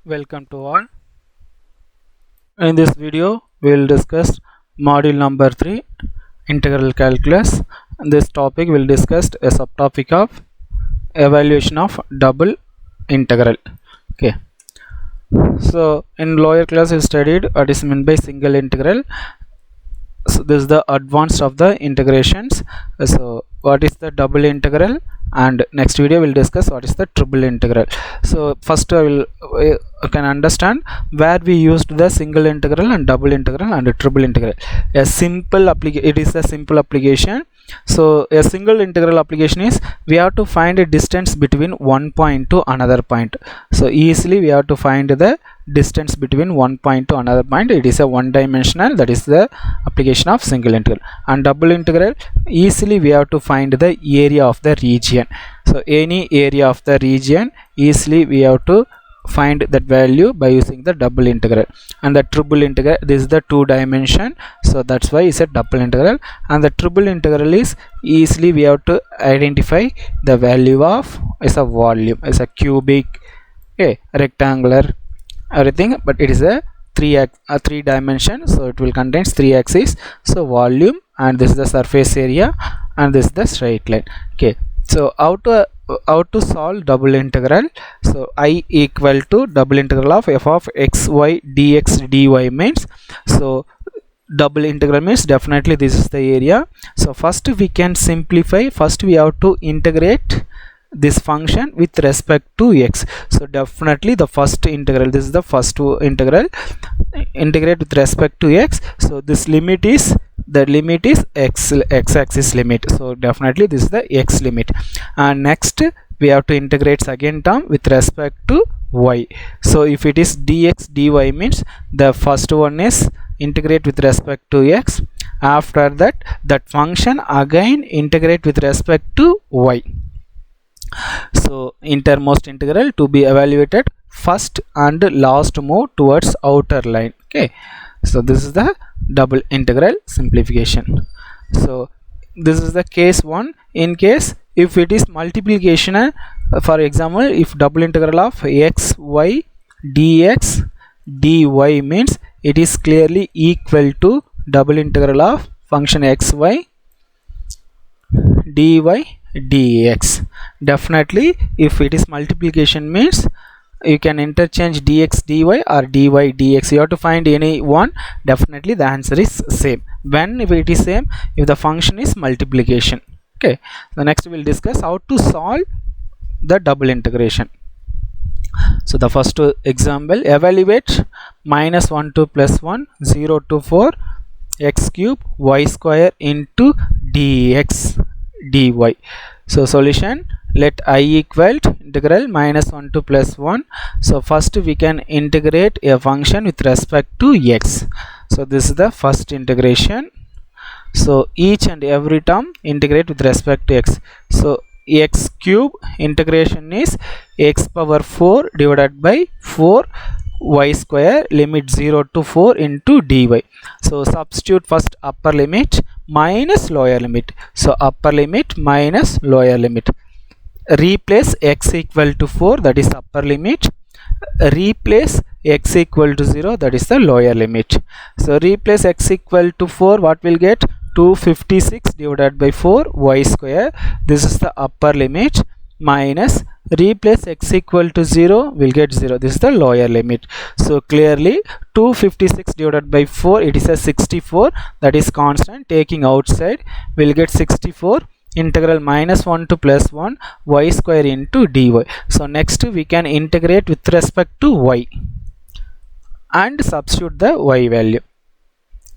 Welcome to all. In this video, we will discuss module number 3, integral calculus. In this topic, we will discuss a subtopic of evaluation of double integral. Okay. So, in lower class, we studied what is meant by single integral. So, this is the advanced of the integrations. So, what is the double integral? And next video we'll discuss what is the triple integral. So first I can understand where we used the single integral and double integral and triple integral. A simple application, it is a simple application. So a single integral application is we have to find a distance between one point to another point. So easily we have to find the distance between one point to another point. It is a one dimensional, that is the application of single integral. And double integral, easily we have to find the area of the region. So any area of the region, easily we have to find that value by using the double integral. And the triple integral, this is the two dimension, so that's why it's a double integral. And the triple integral is easily we have to identify the value of is a volume, is a cubic, okay, rectangular, everything, but it is a three dimension, so it will contains three axes. So volume, and this is the surface area, and this is the straight line. Okay, so how to solve double integral? So I equal to double integral of f of x y dx dy means, so double integral means definitely this is the area. So first we can simplify. First we have to integrate this function with respect to x. So definitely the first integral, this is the first integral, integrate with respect to x. So this limit is, the limit is x axis limit, so definitely this is the x limit. And next we have to integrate second term with respect to y. So if it is dx dy means the first one is integrate with respect to x, after that function again integrate with respect to y. So innermost integral to be evaluated first and last move towards outer line. Okay, so this is the double integral simplification. So this is the case 1. In case if it is multiplication, for example, if double integral of x y dx dy means it is clearly equal to double integral of function x y dy dx. Definitely if it is multiplication means you can interchange dx dy or dy dx. You have to find any one, definitely the answer is same. When if it is same, if the function is multiplication. Okay, the next we will discuss how to solve the double integration. So the first example, evaluate minus 1 to plus 1 0 to 4 x cube y square into dx dy. So solution, let I equal to integral minus 1 to plus 1. So first we can integrate a function with respect to x. So this is the first integration. So each and every term integrate with respect to x. So x cube integration is x power 4 divided by 4 y square limit 0 to 4 into dy. So substitute first upper limit minus lower limit. So upper limit minus lower limit. Replace x equal to 4, that is upper limit. Replace x equal to 0, that is the lower limit. So replace x equal to 4, what will get? 256 divided by 4 y square, this is the upper limit, minus replace x equal to 0, will get 0, this is the lower limit. So clearly 256 divided by 4, it is a 64, that is constant, taking outside will get 64 integral minus 1 to plus 1 y square into dy. So next we can integrate with respect to y and substitute the y value.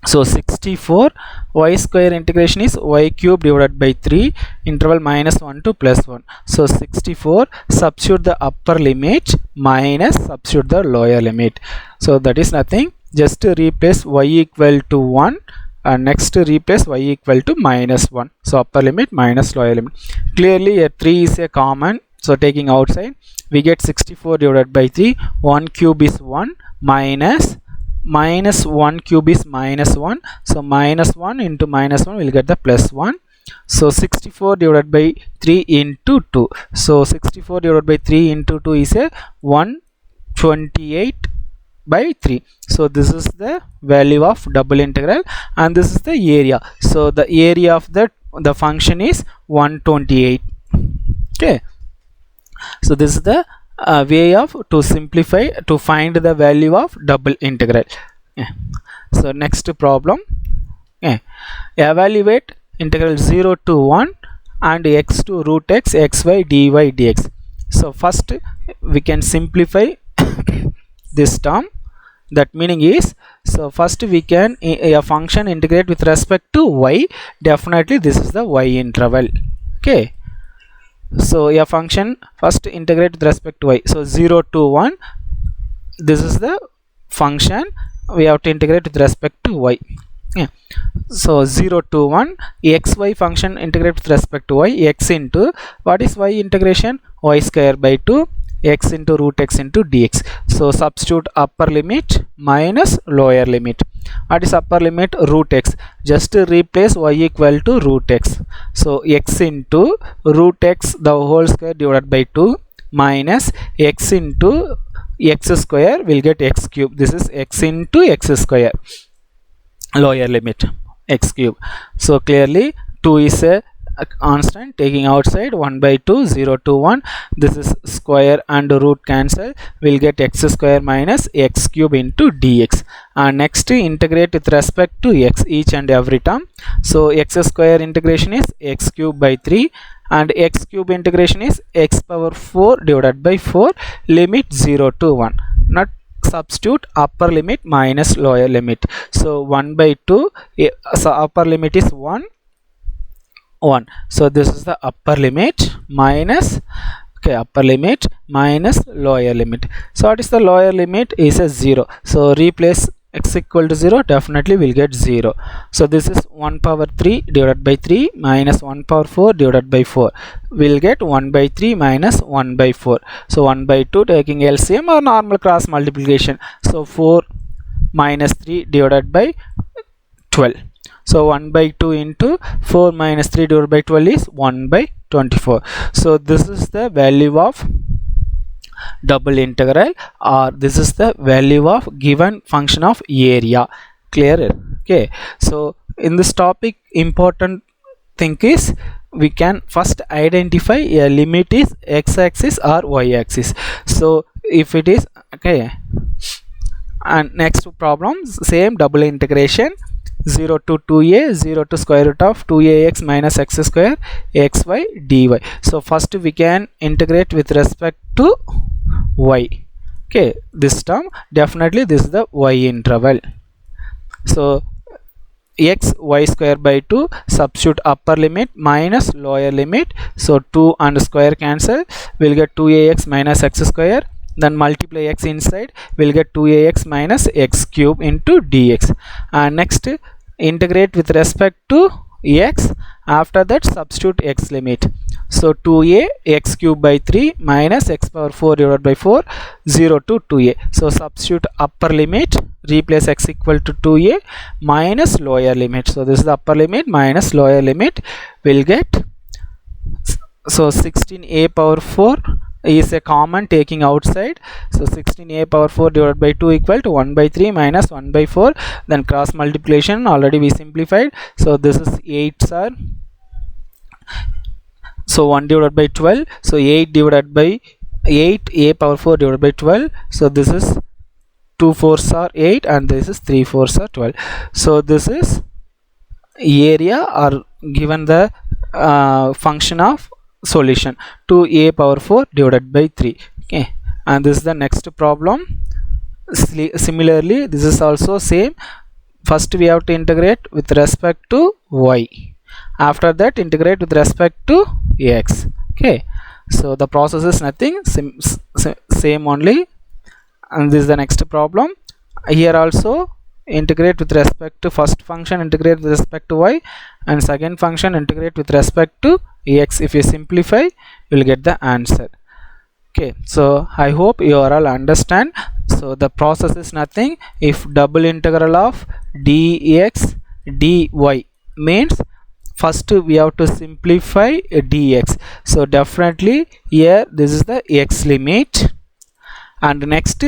So 64 y square integration is y cube divided by 3 interval minus 1 to plus 1. So 64, substitute the upper limit minus substitute the lower limit. So that is nothing, just to replace y equal to 1 and next to replace y equal to minus 1. So upper limit minus lower limit. Clearly a 3 is a common, so taking outside we get 64 divided by 3, 1 cube is 1 minus 1 cube is minus 1, so minus 1 into minus 1 will get the plus 1. So 64 divided by 3 into 2, so 64 divided by 3 into 2 is a 1 128 by 3. So this is the value of double integral, and this is the area. So the area of the function is 128. Okay, so this is the way of to simplify to find the value of double integral. Yeah. So next problem, evaluate integral 0 to 1 and x to root x xy dy dx. So first we can simplify this term. That meaning is, so first we can a function integrate with respect to y. Definitely this is the y interval. Okay, so a function first integrate with respect to y. So 0 to 1, this is the function we have to integrate with respect to y. Yeah. So 0 to 1, xy function integrate with respect to y, x into, what is y integration? Y square by 2 x into root x into dx. So substitute upper limit minus lower limit. What is upper limit? Root x. Just replace y equal to root x. So x into root x the whole square divided by 2 minus x into x square will get x cube. This is x into x square. Lower limit x cube. So clearly 2 is a constant, taking outside 1 by 2, 0 to 1, this is square and root cancel, will get x square minus x cube into dx. And next integrate with respect to x, each and every term. So x square integration is x cube by 3 and x cube integration is x power 4 divided by 4, limit 0 to 1. Not substitute upper limit minus lower limit. So 1 by 2, so upper limit is 1. So this is the upper limit minus, okay, upper limit minus lower limit. So what is the lower limit? Is a 0. So replace x equal to 0, definitely will get 0. So this is 1 power 3 divided by 3 minus 1 power 4 divided by 4, will get 1 by 3 minus 1 by 4. So 1 by 2 taking LCM or normal cross multiplication. So 4 minus 3 divided by 12. So 1 by 2 into 4 minus 3 divided by 12 is 1 by 24. So this is the value of double integral, or this is the value of given function of area. Clear? Okay, so in this topic important thing is we can first identify a limit is x-axis or y-axis. So if it is, okay, and next problem, same double integration 0 to 2a, 0 to square root of 2ax minus x square xy dy. So first we can integrate with respect to y. Okay, this term, definitely this is the y interval. So x y square by 2, substitute upper limit minus lower limit. So 2 and square cancel, will get 2ax minus x square, then multiply x inside, will get 2ax minus x cube into dx. And next integrate with respect to x, after that substitute x limit. So 2a x cube by 3 minus x power 4 divided by 4, 0 to 2a. So substitute upper limit, replace x equal to 2a minus lower limit. So this is the upper limit minus lower limit, will get, so 16a power 4 is a common, taking outside. So 16a power 4 divided by 2 equal to 1 by 3 minus 1 by 4, then cross multiplication already we simplified. So this is 8s are, so 1 divided by 12, so 8 divided by 8, a power 4 divided by 12. So this is 2 4s are 8 and this is 3 4s are 12. So this is area, or given the function of solution, 2a power 4 divided by 3. Okay, and this is the next problem. Similarly this is also same. First we have to integrate with respect to y, after that integrate with respect to x. Okay, so the process is nothing, same only. And this is the next problem. Here also integrate with respect to first function, integrate with respect to y, and second function integrate with respect to x. If you simplify, you will get the answer. Okay, so I hope you all understand. So the process is nothing. If double integral of dx dy means first we have to simplify dx. So definitely here this is the x limit, and next